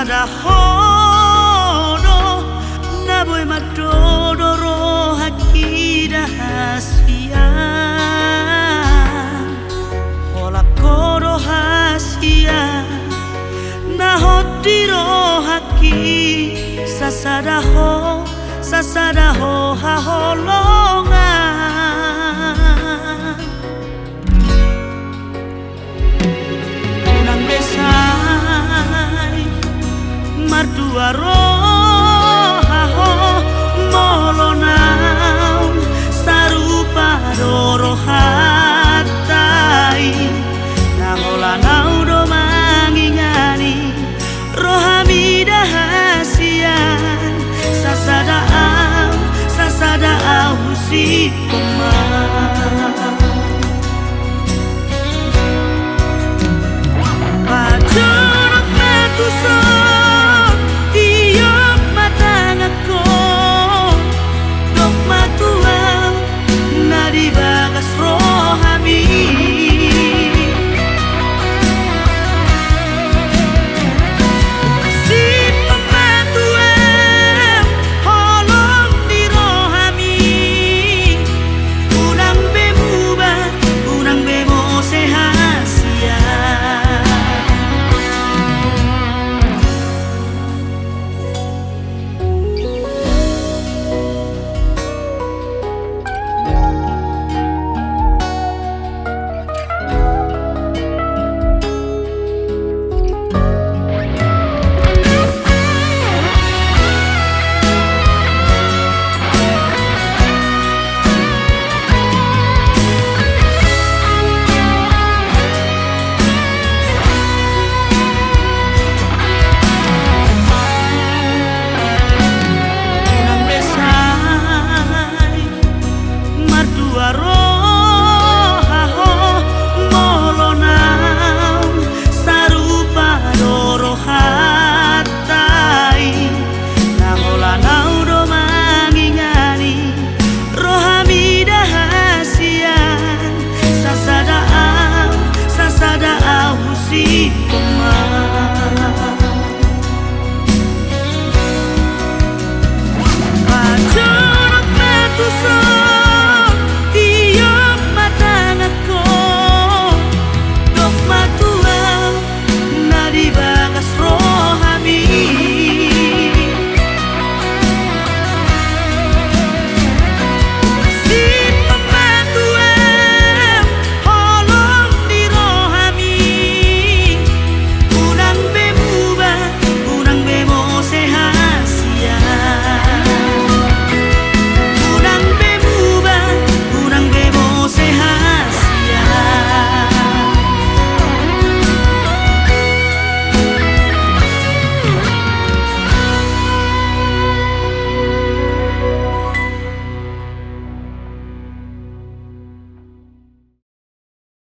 sadahono na boy madodoro hakida hasia hola koro hasia na hotiro haki sasadaho haholongan unang besai mardua rohaho molonau sarupa doro hatai nahola naudo mangingani rohamida hasian sasada au si Pajorak matuson tiap matangako dok matuang nadi bagas rohami